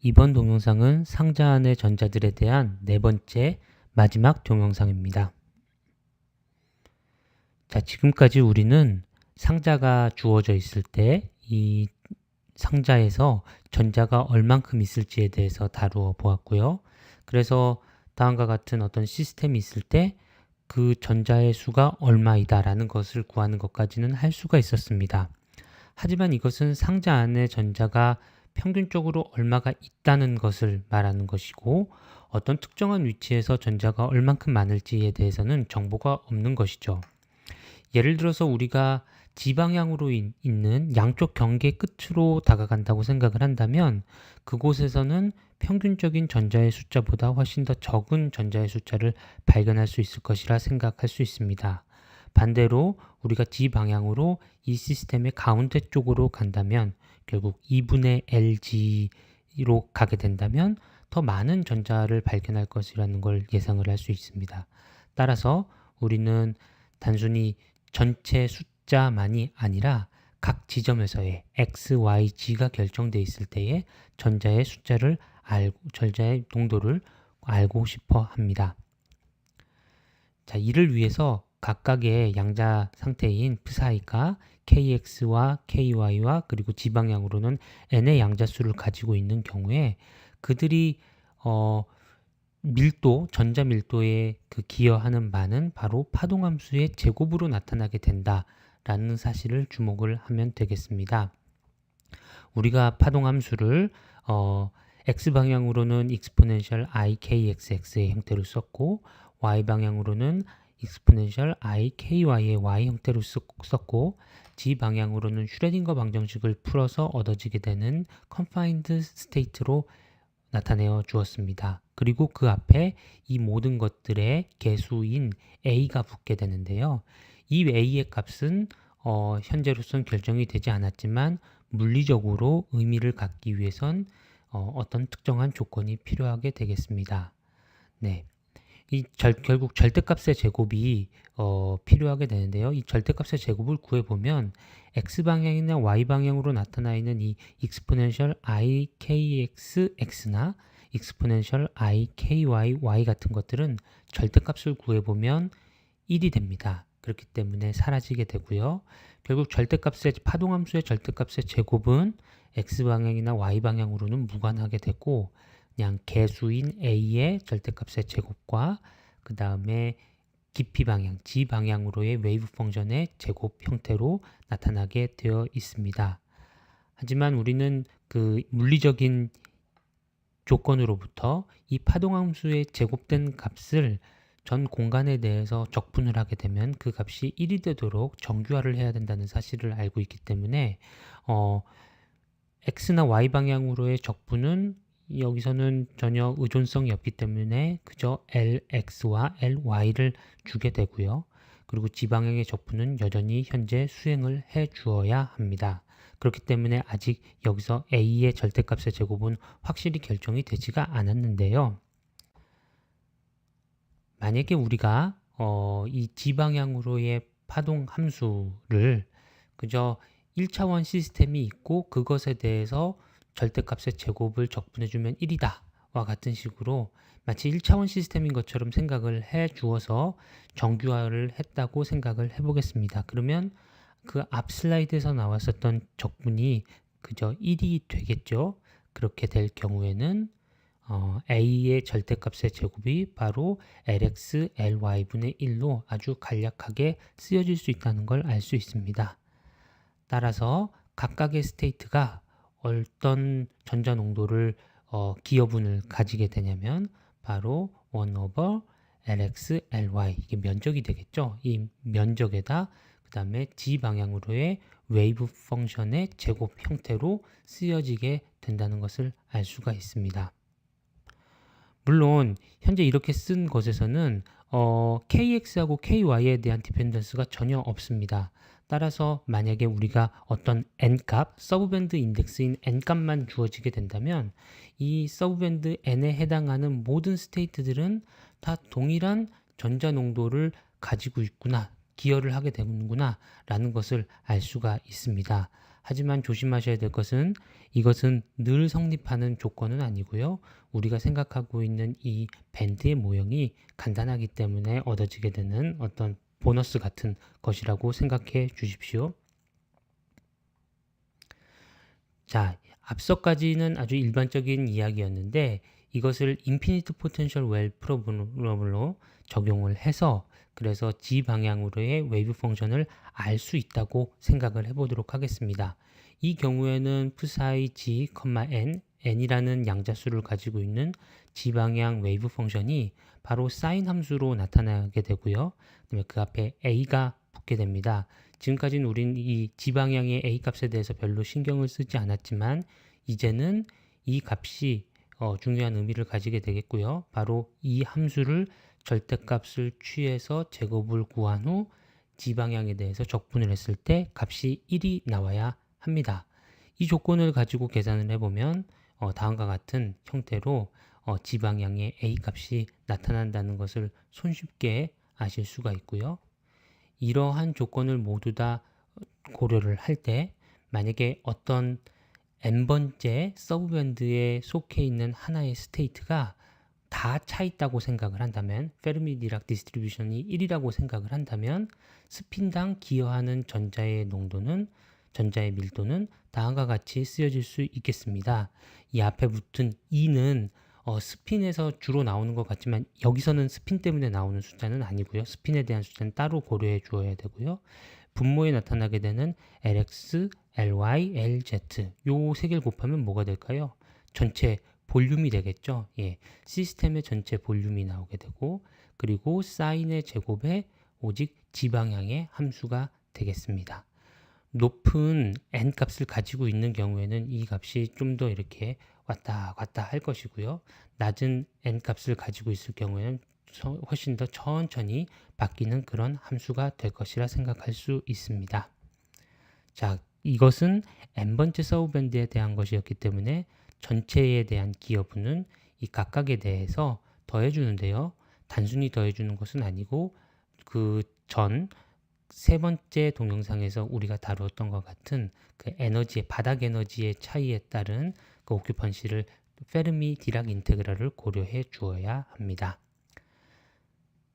이번 동영상은 상자 안의 전자들에 대한 네 번째 마지막 동영상입니다. 자, 지금까지 우리는 상자가 주어져 있을 때 이 상자에서 전자가 얼만큼 있을지에 대해서 다루어 보았고요. 그래서 다음과 같은 어떤 시스템이 있을 때 그 전자의 수가 얼마이다 라는 것을 구하는 것까지는 할 수가 있었습니다. 하지만 이것은 상자 안에 전자가 평균적으로 얼마가 있다는 것을 말하는 것이고, 어떤 특정한 위치에서 전자가 얼만큼 많을지에 대해서는 정보가 없는 것이죠. 예를 들어서 우리가 지방향으로 있는 양쪽 경계 끝으로 다가간다고 생각을 한다면, 그곳에서는 평균적인 전자의 숫자보다 훨씬 더 적은 전자의 숫자를 발견할 수 있을 것이라 생각할 수 있습니다. 반대로 우리가 지방향으로 이 시스템의 가운데 쪽으로 간다면, 결국 2분의 LG로 가게 된다면 더 많은 전자를 발견할 것이라는 걸 예상을 할 수 있습니다. 따라서 우리는 단순히 전체 숫자만이 아니라 각 지점에서의 X, Y, G가 결정되어 있을 때의 전자의 전자의 농도를 알고 싶어 합니다. 자, 이를 위해서 각각의 양자 상태인 psi가 kx와 ky와 그리고 지방향으로는 n의 양자수를 가지고 있는 경우에 그들이 전자 밀도에 기여하는 바는 바로 파동함수의 제곱으로 나타나게 된다라는 사실을 주목을 하면 되겠습니다. 우리가 파동함수를 x방향으로는 exponential ikxx의 형태로 썼고, y방향으로는 exponential iky의 y 형태로 썼고, g방향으로는 슈레딩거 방정식을 풀어서 얻어지게 되는 confined state로 나타내어 주었습니다. 그리고 그 앞에 이 모든 것들의 개수인 a가 붙게 되는데요. 이 a의 값은 현재로선 결정이 되지 않았지만 물리적으로 의미를 갖기 위해선 어떤 특정한 조건이 필요하게 되겠습니다. 네. 결국 절대값의 제곱이 필요하게 되는데요. 이 절대값의 제곱을 구해보면 x방향이나 y방향으로 나타나 있는 이 exponential ikxx나 exponential ikyy 같은 것들은 절대값을 구해보면 1이 됩니다. 그렇기 때문에 사라지게 되고요. 결국 파동함수의 절대값의 제곱은 x방향이나 y방향으로는 무관하게 되고, 그냥 개수인 a의 절대값의 제곱과 그 다음에 깊이 방향, g 방향으로의 웨이브 펑션의 제곱 형태로 나타나게 되어 있습니다. 하지만 우리는 그 물리적인 조건으로부터 이 파동함수의 제곱된 값을 전 공간에 대해서 적분을 하게 되면 그 값이 1이 되도록 정규화를 해야 된다는 사실을 알고 있기 때문에 x나 y 방향으로의 적분은 여기서는 전혀 의존성이 없기 때문에 그저 lx와 ly를 주게 되고요. 그리고 지방향의 적분은 여전히 현재 수행을 해 주어야 합니다. 그렇기 때문에 아직 여기서 a의 절대값의 제곱은 확실히 결정이 되지가 않았는데요. 만약에 우리가 이 지방향으로의 파동 함수를 그저 1차원 시스템이 있고 그것에 대해서 절대값의 제곱을 적분해주면 1이다 와 같은 식으로 마치 1차원 시스템인 것처럼 생각을 해 주어서 정규화를 했다고 생각을 해보겠습니다. 그러면 그 앞 슬라이드에서 나왔었던 적분이 그저 1이 되겠죠. 그렇게 될 경우에는 a의 절대값의 제곱이 바로 lx, ly분의 1로 아주 간략하게 쓰여질 수 있다는 걸 알 수 있습니다. 따라서 각각의 스테이트가 어떤 전자 농도를 기여분을 가지게 되냐면 바로 1 over lx, ly 이게 면적이 되겠죠. 이 면적에다 그 다음에 g 방향으로의 웨이브 펑션의 제곱 형태로 쓰여지게 된다는 것을 알 수가 있습니다. 물론 현재 이렇게 쓴 것에서는 KX하고 KY에 대한 디펜던스가 전혀 없습니다. 따라서 만약에 우리가 어떤 n값, 서브밴드 인덱스인 n값만 주어지게 된다면 이 서브밴드 n에 해당하는 모든 스테이트들은 다 동일한 전자 농도를 가지고 있구나, 기여를 하게 되는구나 라는 것을 알 수가 있습니다. 하지만 조심하셔야 될 것은 이것은 늘 성립하는 조건은 아니고요. 우리가 생각하고 있는 이 밴드의 모형이 간단하기 때문에 얻어지게 되는 어떤 보너스 같은 것이라고 생각해 주십시오. 자, 앞서까지는 아주 일반적인 이야기였는데 이것을 인피니트 포텐셜 웰 프로블럼으로 적용을 해서 그래서 G 방향으로의 웨이브 펑션을 알 수 있다고 생각을 해보도록 하겠습니다. 이 경우에는 psi G, n, n이라는 양자수를 가지고 있는 G 방향 웨이브 펑션이 바로 사인 함수로 나타나게 되고요. 그다음에 그 앞에 a가 붙게 됩니다. 지금까지는 우린 이 G방향의 A 값에 대해서 별로 신경을 쓰지 않았지만 이제는 이 값이 중요한 의미를 가지게 되겠고요. 바로 이 함수를 절대값을 취해서 제곱을 구한 후 G방향에 대해서 적분을 했을 때 값이 1이 나와야 합니다. 이 조건을 가지고 계산을 해보면 다음과 같은 형태로 G방향의 A 값이 나타난다는 것을 손쉽게 아실 수가 있고요. 이러한 조건을 모두 다 고려를 할 때 만약에 어떤 n번째 서브밴드에 속해 있는 하나의 스테이트가 다 차 있다고 생각을 한다면 페르미-디락 디스트리뷰션이 1이라고 생각을 한다면 스핀당 기여하는 전자의 밀도는 다음과 같이 쓰여질 수 있겠습니다. 이 앞에 붙은 2는 스핀에서 주로 나오는 것 같지만 여기서는 스핀 때문에 나오는 숫자는 아니고요. 스핀에 대한 숫자는 따로 고려해 주어야 되고요. 분모에 나타나게 되는 LX, LY, LZ 요 세 개를 곱하면 뭐가 될까요? 전체 볼륨이 되겠죠. 예, 시스템의 전체 볼륨이 나오게 되고 그리고 사인의 제곱에 오직 G방향의 함수가 되겠습니다. 높은 n 값을 가지고 있는 경우에는 이 값이 좀 더 이렇게 왔다 갔다 할 것이고요. 낮은 n 값을 가지고 있을 경우에는 훨씬 더 천천히 바뀌는 그런 함수가 될 것이라 생각할 수 있습니다. 자, 이것은 n번째 서브밴드에 대한 것이었기 때문에 전체에 대한 기여분은 이 각각에 대해서 더해주는데요. 단순히 더해주는 것은 아니고 그 전 세 번째 동영상에서 우리가 다루었던 것 같은 그 에너지의 바닥 에너지의 차이에 따른 그 오큐펀시를 페르미 디락 인테그랄을 고려해 주어야 합니다.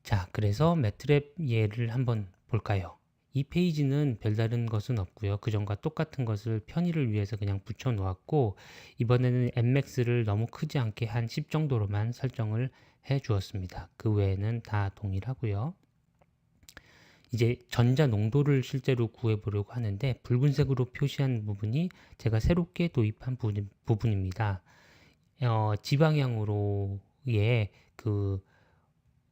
자, 그래서 매트랩 예를 한번 볼까요? 이 페이지는 별다른 것은 없고요. 그전과 똑같은 것을 편의를 위해서 그냥 붙여 놓았고 이번에는 nmax를 너무 크지 않게 한 10 정도로만 설정을 해 주었습니다. 그 외에는 다 동일하고요. 이제 전자 농도를 실제로 구해보려고 하는데 붉은색으로 표시한 부분이 제가 새롭게 도입한 부분입니다. G방향으로의 그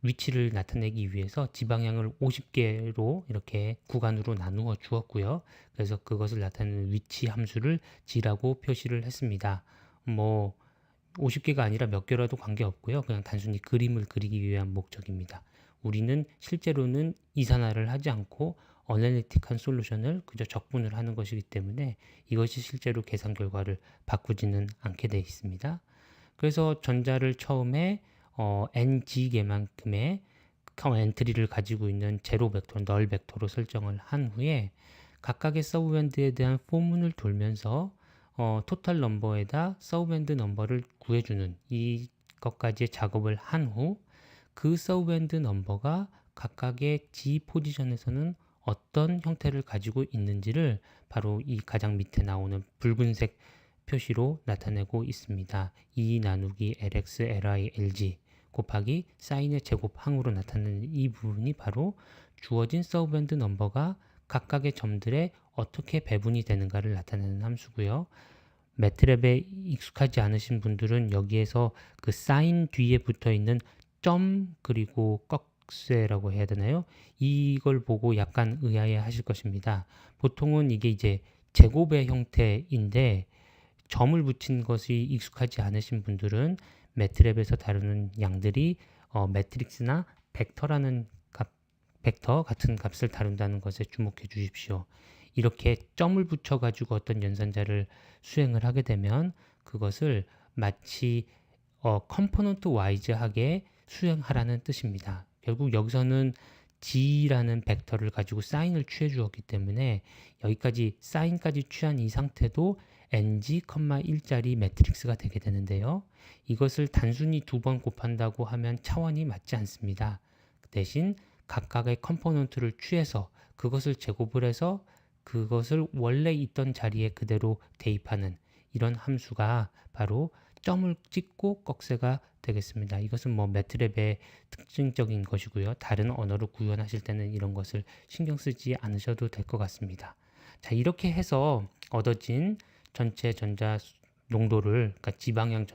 위치를 나타내기 위해서 G방향을 50개로 이렇게 구간으로 나누어 주었고요. 그래서 그것을 나타내는 위치 함수를 G라고 표시를 했습니다. 뭐 50개가 아니라 몇 개라도 관계없고요. 그냥 단순히 그림을 그리기 위한 목적입니다. 우리는 실제로는 이산화를 하지 않고 어널리틱한 솔루션을 그저 적분을 하는 것이기 때문에 이것이 실제로 계산 결과를 바꾸지는 않게 되어 있습니다. 그래서 전자를 처음에 ng개만큼의 엔트리를 가지고 있는 제로 벡터, 널 벡터로 설정을 한 후에 각각의 서브밴드에 대한 포문을 돌면서 토탈 넘버에다 서브밴드 넘버를 구해주는 이것까지의 작업을 한 후 그 서브밴드 넘버가 각각의 G 포지션에서는 어떤 형태를 가지고 있는지를 바로 이 가장 밑에 나오는 붉은색 표시로 나타내고 있습니다. 2 나누기 LX, LI, LG 곱하기 사인의 제곱항으로 나타내는 이 부분이 바로 주어진 서브밴드 넘버가 각각의 점들에 어떻게 배분이 되는가를 나타내는 함수고요. 매트랩에 익숙하지 않으신 분들은 여기에서 그 사인 뒤에 붙어 있는 점 그리고 꺽쇠라고 해야 되나요? 이걸 보고 약간 의아해 하실 것입니다. 보통은 이게 이제 제곱의 형태인데 점을 붙인 것이 익숙하지 않으신 분들은 매트랩에서 다루는 양들이 매트릭스나 벡터라는 벡터 같은 값을 다룬다는 것에 주목해 주십시오. 이렇게 점을 붙여 가지고 어떤 연산자를 수행을 하게 되면 그것을 마치 컴포넌트 와이즈하게 수행하라는 뜻입니다. 결국 여기서는 G라는 벡터를 가지고 사인을 취해 주었기 때문에 여기까지 사인까지 취한 이 상태도 ng,1짜리 매트릭스가 되게 되는데요. 이것을 단순히 두 번 곱한다고 하면 차원이 맞지 않습니다. 대신 각각의 컴포넌트를 취해서 그것을 제곱을 해서 그것을 원래 있던 자리에 그대로 대입하는 이런 함수가 바로 점을 찍고 꺽쇠가 되겠습니다. 이것은 뭐 매트랩의 특징적인 것이고요. 다른 언어로 구현하실 때는 이런 것을 신경 쓰지 않으셔도 될 것 같습니다. 자, 이렇게 해서 얻어진 전체 전자 농도를, 그러니까 지방형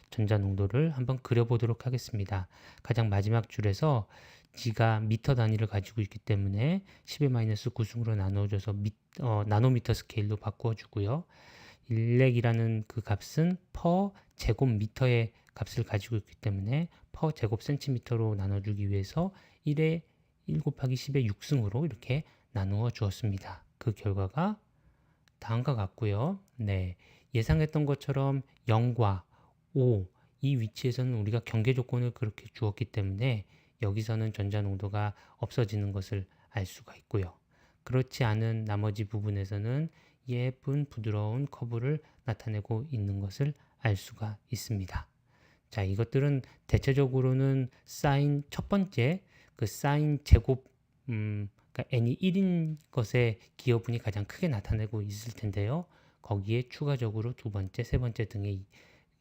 전자 농도를 한번 그려보도록 하겠습니다. 가장 마지막 줄에서 G가 미터 단위를 가지고 있기 때문에 10의 -9승으로 나누어져서 나노미터 스케일로 바꾸어 주고요. 일렉이라는 그 값은 퍼 제곱미터의 값을 가지고 있기 때문에 퍼 제곱센티미터로 나눠주기 위해서 1에 1 곱하기 10의 6승으로 이렇게 나누어 주었습니다. 그 결과가 다음과 같고요. 네, 예상했던 것처럼 0과 5, 이 위치에서는 우리가 경계 조건을 그렇게 주었기 때문에 여기서는 전자 농도가 없어지는 것을 알 수가 있고요. 그렇지 않은 나머지 부분에서는 예쁜 부드러운 커브를 나타내고 있는 것을 알 수가 있습니다. 자, 이것들은 대체적으로는 사인 첫 번째 그 사인 제곱 그러니까 n이 1인 것의 기여분이 가장 크게 나타내고 있을 텐데요. 거기에 추가적으로 두 번째, 세 번째 등의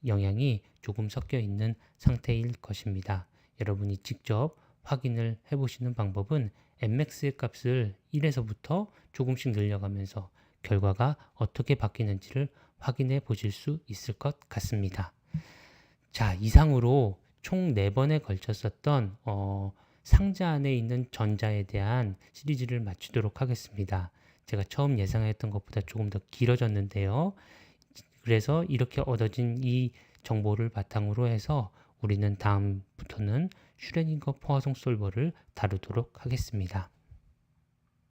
영향이 조금 섞여 있는 상태일 것입니다. 여러분이 직접 확인을 해보시는 방법은 nmax의 값을 1에서부터 조금씩 늘려가면서 결과가 어떻게 바뀌는지를 확인해 보실 수 있을 것 같습니다. 자, 이상으로 총 4번에 걸쳤었던 상자 안에 있는 전자에 대한 시리즈를 마치도록 하겠습니다. 제가 처음 예상했던 것보다 조금 더 길어졌는데요. 그래서 이렇게 얻어진 이 정보를 바탕으로 해서 우리는 다음부터는 슈레딩거 포화송 솔버를 다루도록 하겠습니다.